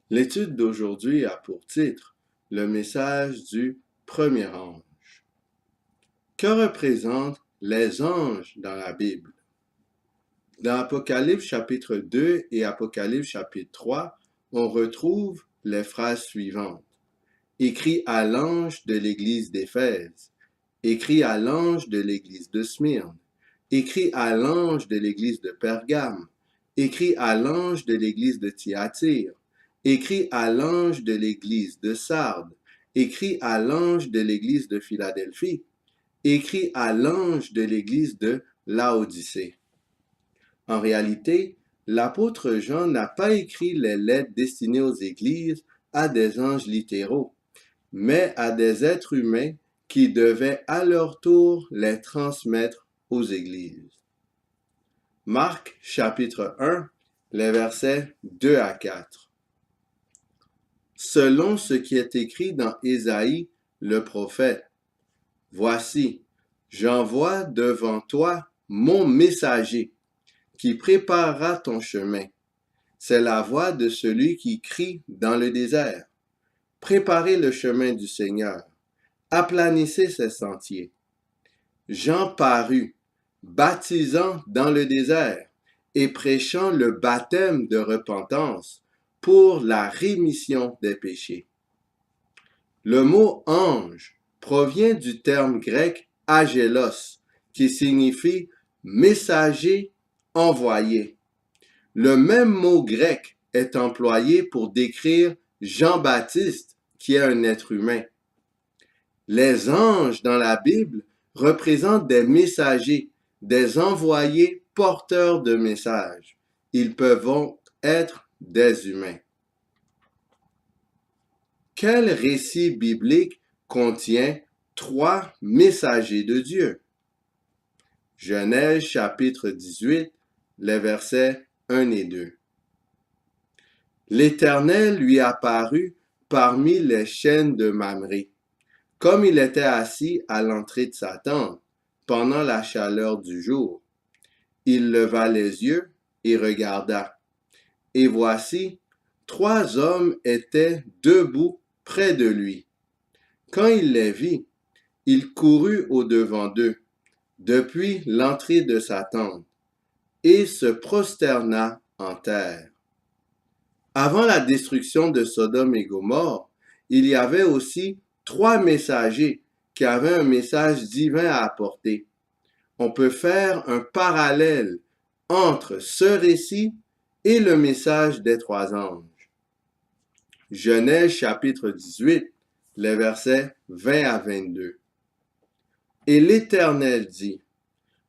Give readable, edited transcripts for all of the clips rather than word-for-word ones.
L'étude d'aujourd'hui a pour titre le message du premier ange. Que représentent les anges dans la Bible? Dans Apocalypse chapitre 2 et Apocalypse chapitre 3, on retrouve les phrases suivantes. Écrit à l'ange de l'église d'Éphèse, écrit à l'ange de l'église de Smyrne, écrit à l'ange de l'église de Pergame, écrit à l'ange de l'église de Thyatire, écrit à l'ange de l'église de Sardes, écrit à l'ange de l'église de Philadelphie, écrit à l'ange de l'église de Laodicée. En réalité, l'apôtre Jean n'a pas écrit les lettres destinées aux églises à des anges littéraux, mais à des êtres humains qui devaient à leur tour les transmettre aux églises. Marc chapitre 1, les versets 2 à 4. Selon ce qui est écrit dans Ésaïe le prophète, voici, j'envoie devant toi mon messager qui préparera ton chemin. C'est la voix de celui qui crie dans le désert. Préparez le chemin du Seigneur. Aplanissez ses sentiers. Jean parut, baptisant dans le désert et prêchant le baptême de repentance pour la rémission des péchés. Le mot ange provient du terme grec agélos, qui signifie messager envoyé. Le même mot grec est employé pour décrire Jean-Baptiste, qui est un être humain. Les anges dans la Bible représentent des messagers, des envoyés porteurs de messages. Ils peuvent être des humains. Quel récit biblique contient 3 messagers de Dieu? Genèse chapitre 18, les versets 1 et 2. L'Éternel lui apparut parmi les chênes de Mamré, comme il était assis à l'entrée de sa tente, pendant la chaleur du jour. Il leva les yeux et regarda. Et voici, 3 hommes étaient debout près de lui. Quand il les vit, il courut au-devant d'eux, depuis l'entrée de sa tente, et se prosterna en terre. Avant la destruction de Sodome et Gomorrhe, il y avait aussi 3 messagers qui avaient un message divin à apporter. On peut faire un parallèle entre ce récit et le message des 3 anges. Genèse chapitre 18, les versets 20 à 22. Et l'Éternel dit,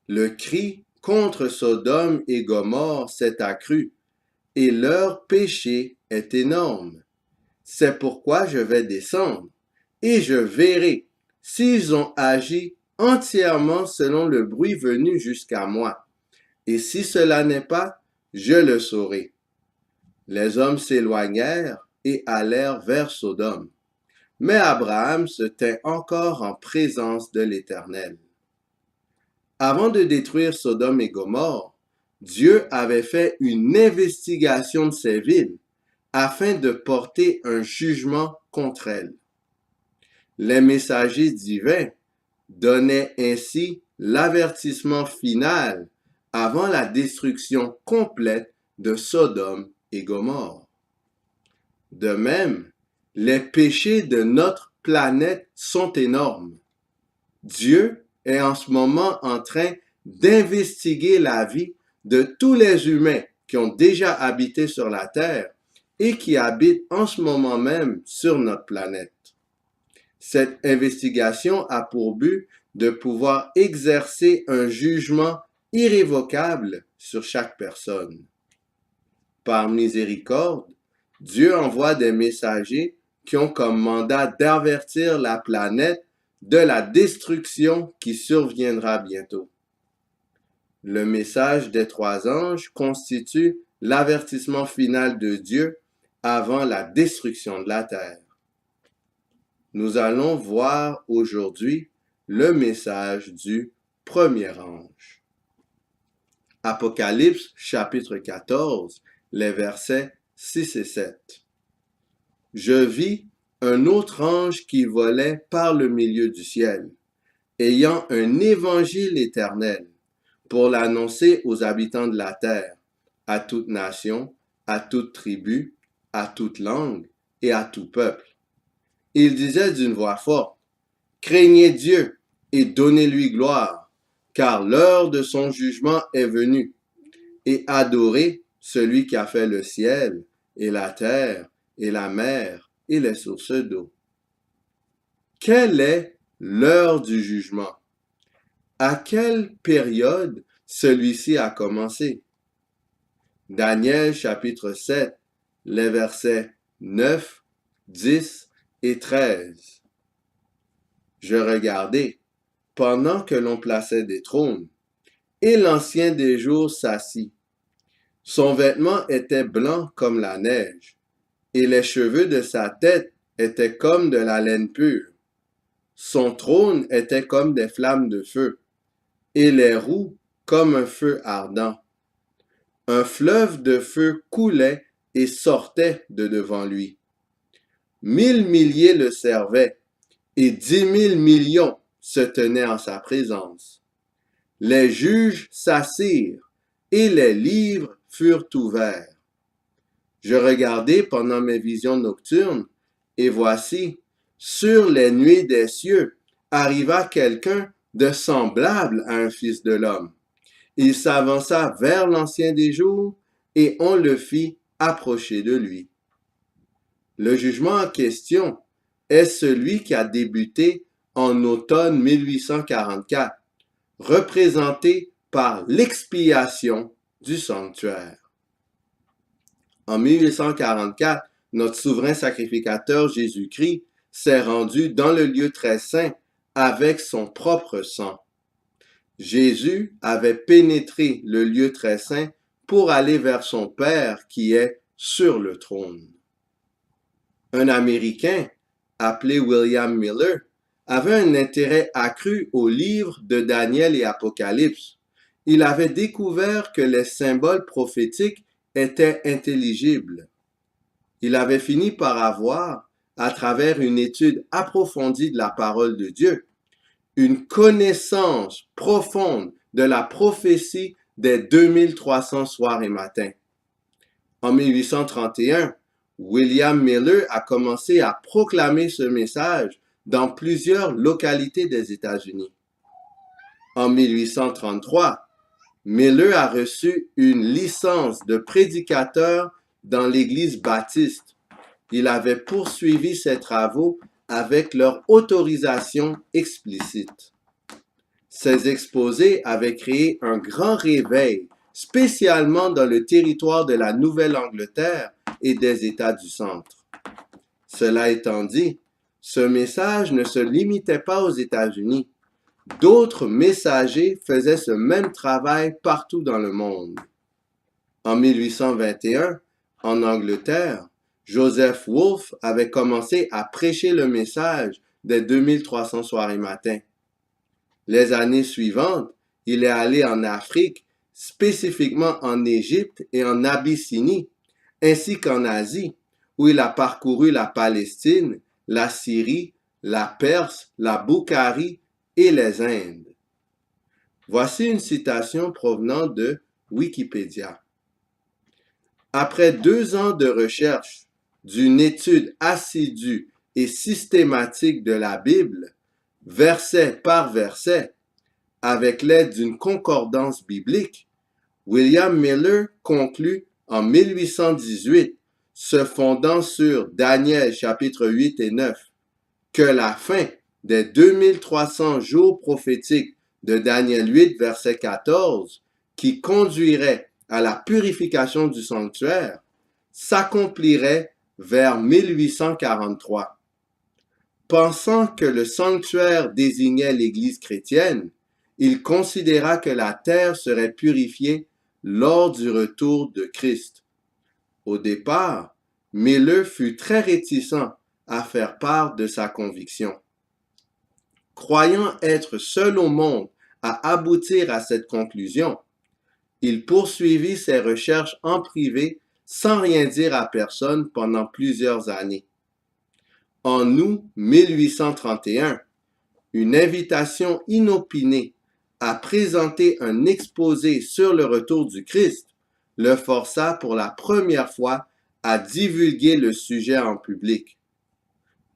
le cri contre Sodome et Gomorrhe s'est accru, et leur péché est énorme. C'est pourquoi je vais descendre, et je verrai s'ils ont agi entièrement selon le bruit venu jusqu'à moi. Et si cela n'est pas, je le saurai. Les hommes s'éloignèrent et allèrent vers Sodome. Mais Abraham se tint encore en présence de l'Éternel. Avant de détruire Sodome et Gomorrhe, Dieu avait fait une investigation de ces villes afin de porter un jugement contre elles. Les messagers divins donnaient ainsi l'avertissement final avant la destruction complète de Sodome et Gomorrhe. De même, les péchés de notre planète sont énormes. Dieu est en ce moment en train d'investiguer la vie de tous les humains qui ont déjà habité sur la Terre et qui habitent en ce moment même sur notre planète. Cette investigation a pour but de pouvoir exercer un jugement irrévocable sur chaque personne. Par miséricorde, Dieu envoie des messagers qui ont comme mandat d'avertir la planète de la destruction qui surviendra bientôt. Le message des 3 anges constitue l'avertissement final de Dieu avant la destruction de la terre. Nous allons voir aujourd'hui le message du premier ange. Apocalypse chapitre 14, les versets 6 et 7. je vis un autre ange qui volait par le milieu du ciel, ayant un évangile éternel pour l'annoncer aux habitants de la terre, à toute nation, à toute tribu, à toute langue et à tout peuple. Il disait d'une voix forte, craignez Dieu et donnez-lui gloire, car l'heure de son jugement est venue, et adorez celui qui a fait le ciel et la terre et la mer et les sources d'eau. Quelle est l'heure du jugement? À quelle période celui-ci a commencé? Daniel chapitre 7, les versets 9, 10 et 13. Je regardai, pendant que l'on plaçait des trônes, et l'ancien des jours s'assit. Son vêtement était blanc comme la neige, et les cheveux de sa tête étaient comme de la laine pure. Son trône était comme des flammes de feu, et les roues comme un feu ardent. Un fleuve de feu coulait et sortait de devant lui. 1000 milliers le servaient, et 10 000 millions se tenaient en sa présence. Les juges s'assirent, et les livres furent ouverts. Je regardai pendant mes visions nocturnes, et voici, sur les nuées des cieux, arriva quelqu'un de semblable à un fils de l'homme. Il s'avança vers l'ancien des jours, et on le fit approcher de lui. Le jugement en question est celui qui a débuté en automne 1844, représenté par l'expiation du sanctuaire. En 1844, notre souverain sacrificateur Jésus-Christ s'est rendu dans le lieu très saint avec son propre sang. Jésus avait pénétré le lieu très saint pour aller vers son Père qui est sur le trône. Un Américain, appelé William Miller, avait un intérêt accru aux livres de Daniel et Apocalypse. Il avait découvert que les symboles prophétiques étaient intelligibles. Il avait fini par avoir, à travers une étude approfondie de la parole de Dieu, une connaissance profonde de la prophétie des 2300 soirs et matins. En 1831, William Miller a commencé à proclamer ce message dans plusieurs localités des États-Unis. En 1833, Miller a reçu une licence de prédicateur dans l'Église baptiste. Il avait poursuivi ses travaux avec leur autorisation explicite. Ces exposés avaient créé un grand réveil, spécialement dans le territoire de la Nouvelle-Angleterre et des États du centre. Cela étant dit, ce message ne se limitait pas aux États-Unis. D'autres messagers faisaient ce même travail partout dans le monde. En 1821, en Angleterre, Joseph Wolf avait commencé à prêcher le message des 2300 soirs et matins. Les années suivantes, il est allé en Afrique, spécifiquement en Égypte et en Abyssinie, ainsi qu'en Asie, où il a parcouru la Palestine, la Syrie, la Perse, la Boukharie et les Indes. Voici une citation provenant de Wikipédia. Après 2 ans de recherche, d'une étude assidue et systématique de la Bible, verset par verset, avec l'aide d'une concordance biblique, William Miller conclut en 1818, se fondant sur Daniel chapitre 8 et 9, que la fin des 2300 jours prophétiques de Daniel 8, verset 14, qui conduirait à la purification du sanctuaire, s'accomplirait vers 1843. Pensant que le sanctuaire désignait l'Église chrétienne, il considéra que la terre serait purifiée lors du retour de Christ. Au départ, Miller fut très réticent à faire part de sa conviction. Croyant être seul au monde à aboutir à cette conclusion, il poursuivit ses recherches en privé sans rien dire à personne pendant plusieurs années. En août 1831, une invitation inopinée à présenter un exposé sur le retour du Christ le força pour la première fois à divulguer le sujet en public.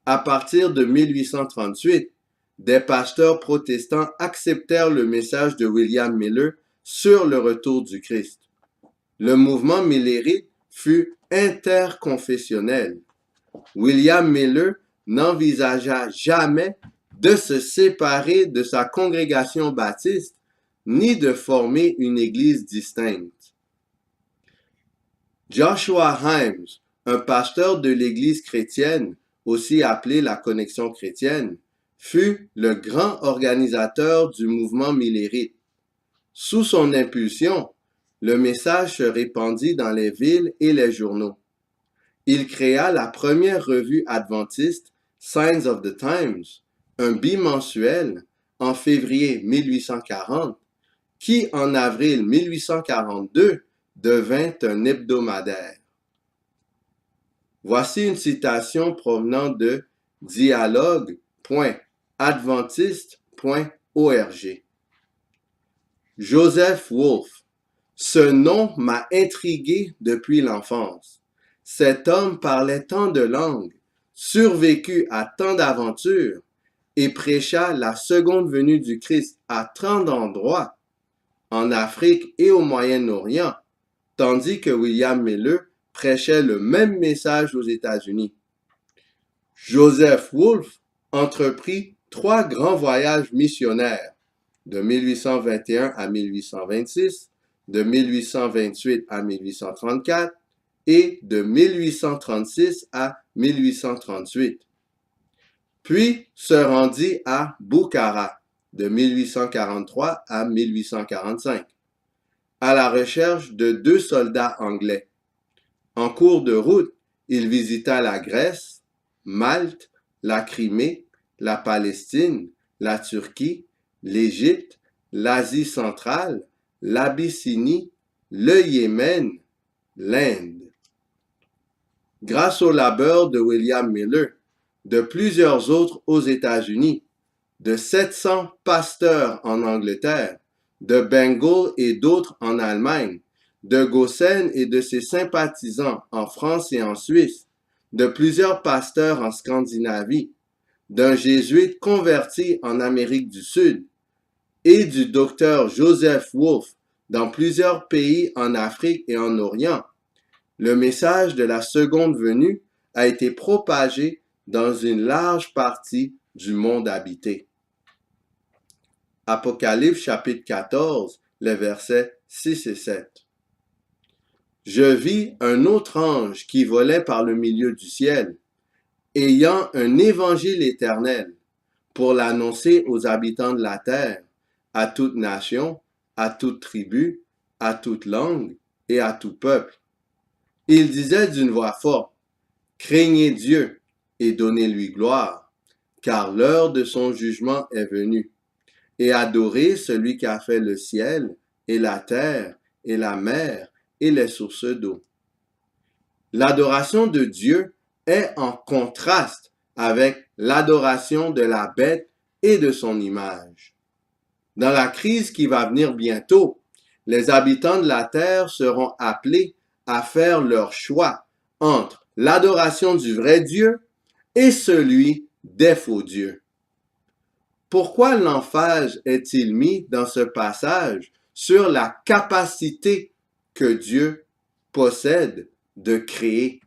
À partir de 1838, des pasteurs protestants acceptèrent le message de William Miller sur le retour du Christ. Le mouvement millérite fut interconfessionnel. William Miller n'envisagea jamais de se séparer de sa congrégation baptiste ni de former une église distincte. Joshua Himes, un pasteur de l'église chrétienne, aussi appelée la Connexion chrétienne, fut le grand organisateur du mouvement millérite. Sous son impulsion, le message se répandit dans les villes et les journaux. Il créa la première revue adventiste, Signs of the Times, un bimensuel, en février 1840, qui en avril 1842 devint un hebdomadaire. Voici une citation provenant de dialogue.adventiste.org. Joseph Wolfe. Ce nom m'a intrigué depuis l'enfance. Cet homme parlait tant de langues, survécut à tant d'aventures et prêcha la seconde venue du Christ à tant d'endroits, en Afrique et au Moyen-Orient, tandis que William Miller prêchait le même message aux États-Unis. Joseph Wolfe entreprit 3 grands voyages missionnaires, de 1821 à 1826, de 1828 à 1834 et de 1836 à 1838. Puis se rendit à Bukhara, de 1843 à 1845, à la recherche de 2 soldats anglais. En cours de route, il visita la Grèce, Malte, la Crimée, la Palestine, la Turquie, l'Égypte, l'Asie centrale, l'Abyssinie, le Yémen, l'Inde. Grâce au labeur de William Miller, de plusieurs autres aux États-Unis, de 700 pasteurs en Angleterre, de Bengal et d'autres en Allemagne, de Gossen et de ses sympathisants en France et en Suisse, de plusieurs pasteurs en Scandinavie, d'un jésuite converti en Amérique du Sud et du docteur Joseph Wolfe dans plusieurs pays en Afrique et en Orient, le message de la seconde venue a été propagé dans une large partie du monde habité. Apocalypse chapitre 14, les versets 6 et 7. Je vis un autre ange qui volait par le milieu du ciel, ayant un évangile éternel, pour l'annoncer aux habitants de la terre, à toute nation, à toute tribu, à toute langue et à tout peuple. Il disait d'une voix forte, « Craignez Dieu et donnez-lui gloire, car l'heure de son jugement est venue, et adorez celui qui a fait le ciel et la terre et la mer et les sources d'eau. » L'adoration de Dieu est en contraste avec l'adoration de la bête et de son image. Dans la crise qui va venir bientôt, les habitants de la terre seront appelés à faire leur choix entre l'adoration du vrai Dieu et celui des faux dieux. Pourquoi l'emphase est-il mis dans ce passage sur la capacité que Dieu possède de créer?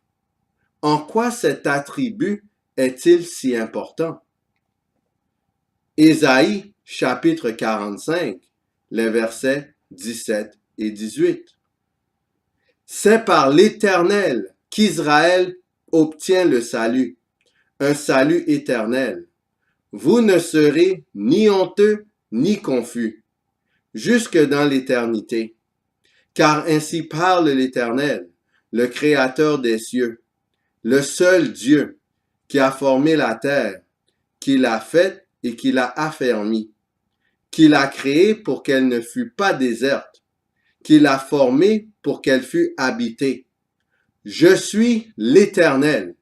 En quoi cet attribut est-il si important? Ésaïe, chapitre 45, les versets 17 et 18. C'est par l'Éternel qu'Israël obtient le salut, un salut éternel. Vous ne serez ni honteux ni confus, jusque dans l'éternité. Car ainsi parle l'Éternel, le Créateur des cieux, le seul Dieu qui a formé la terre, qui l'a faite et qui l'a affermie, qui l'a créée pour qu'elle ne fût pas déserte, qui l'a formée pour qu'elle fût habitée. Je suis l'Éternel,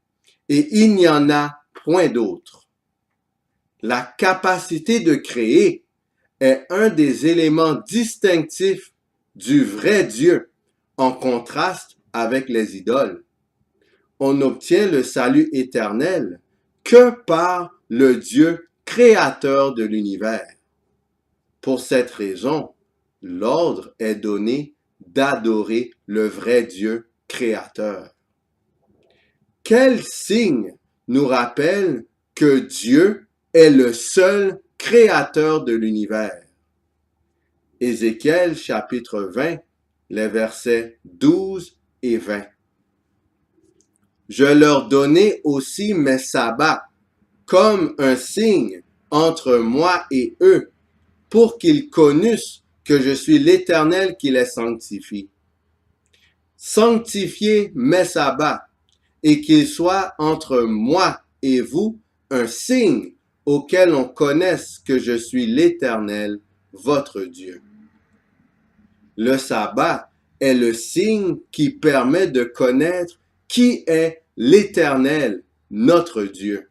et il n'y en a point d'autre. La capacité de créer est un des éléments distinctifs du vrai Dieu, en contraste avec les idoles. On n'obtient le salut éternel que par le Dieu créateur de l'univers. Pour cette raison, l'ordre est donné d'adorer le vrai Dieu créateur. Quel signe nous rappelle que Dieu est le seul créateur de l'univers? Ézéchiel chapitre 20, les versets 12 et 20. Je leur donnai aussi mes sabbats comme un signe entre moi et eux, pour qu'ils connussent que je suis l'Éternel qui les sanctifie. Sanctifiez mes sabbats, et qu'ils soient entre moi et vous un signe auquel on connaisse que je suis l'Éternel, votre Dieu. Le sabbat est le signe qui permet de connaître qui est l'Éternel, notre Dieu.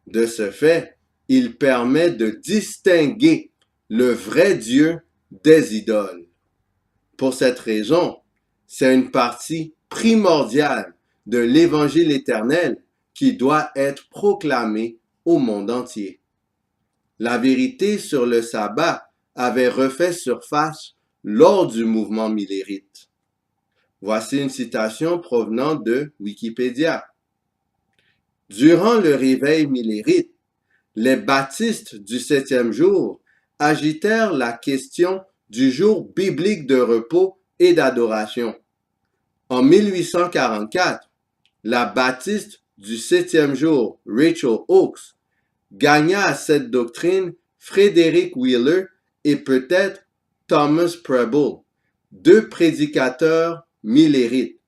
De ce fait, il permet de distinguer le vrai Dieu des idoles. Pour cette raison, c'est une partie primordiale de l'Évangile éternel qui doit être proclamée au monde entier. La vérité sur le sabbat avait refait surface lors du mouvement millérite. Voici une citation provenant de Wikipédia. Durant le réveil millérite, les baptistes du 7e jour agitèrent la question du jour biblique de repos et d'adoration. En 1844, la baptiste du 7e jour, Rachel Oakes, gagna à cette doctrine Frederick Wheeler et peut-être Thomas Preble, deux prédicateurs millérites,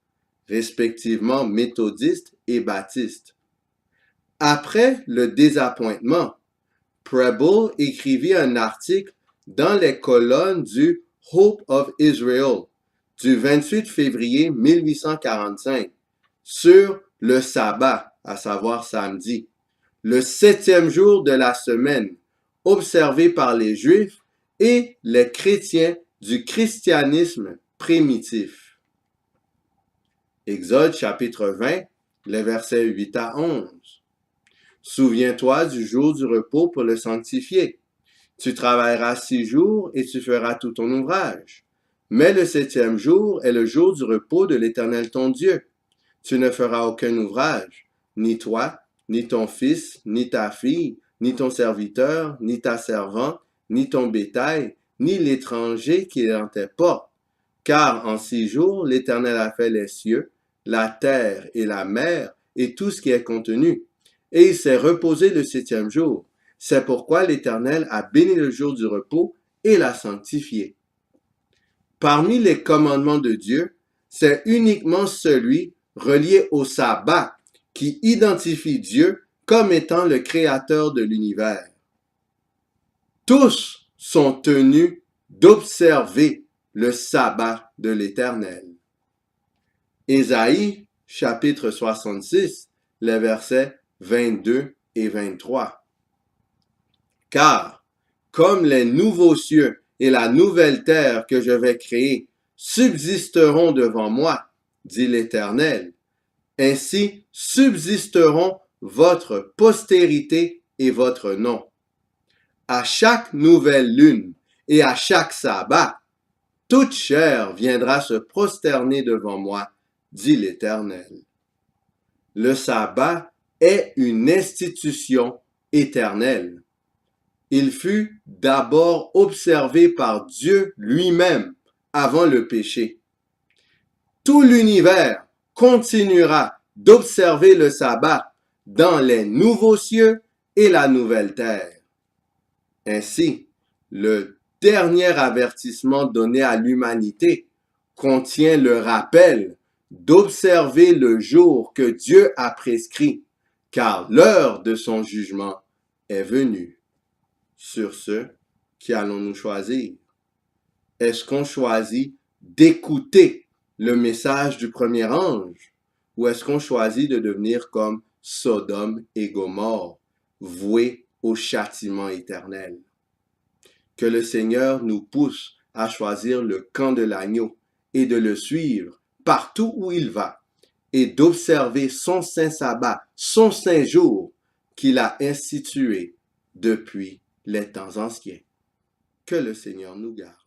respectivement méthodistes et baptistes. Après le désappointement, Preble écrivit un article dans les colonnes du Hope of Israel du 28 février 1845 sur le sabbat, à savoir samedi, le 7e jour de la semaine, observé par les Juifs et les chrétiens du christianisme primitif. Exode chapitre 20, les versets 8 à 11. Souviens-toi du jour du repos pour le sanctifier. Tu travailleras 6 jours et tu feras tout ton ouvrage. Mais le 7e jour est le jour du repos de l'Éternel ton Dieu. Tu ne feras aucun ouvrage, ni toi, ni ton fils, ni ta fille, ni ton serviteur, ni ta servante, ni ton bétail, ni l'étranger qui est dans tes portes. Car en 6 jours, l'Éternel a fait les cieux, la terre et la mer, et tout ce qui est contenu. Et il s'est reposé le 7e jour. C'est pourquoi l'Éternel a béni le jour du repos et l'a sanctifié. Parmi les commandements de Dieu, c'est uniquement celui relié au sabbat qui identifie Dieu comme étant le créateur de l'univers. Tous sont tenus d'observer le sabbat de l'Éternel. Ésaïe, chapitre 66, les versets 22 et 23. Car, comme les nouveaux cieux et la nouvelle terre que je vais créer subsisteront devant moi, dit l'Éternel, ainsi subsisteront votre postérité et votre nom. À chaque nouvelle lune et à chaque sabbat, toute chair viendra se prosterner devant moi, dit l'Éternel. Le sabbat est une institution éternelle. Il fut d'abord observé par Dieu lui-même avant le péché. Tout l'univers continuera d'observer le sabbat dans les nouveaux cieux et la nouvelle terre. Ainsi, le dernier avertissement donné à l'humanité contient le rappel d'observer le jour que Dieu a prescrit, car l'heure de son jugement est venue. Sur ce, qui allons-nous choisir? Est-ce qu'on choisit d'écouter le message du premier ange ou est-ce qu'on choisit de devenir comme Sodome et Gomorrhe, voués au châtiment éternel. Que le Seigneur nous pousse à choisir le camp de l'agneau et de le suivre partout où il va, et d'observer son saint sabbat, son saint jour qu'il a institué depuis les temps anciens. Que le Seigneur nous garde.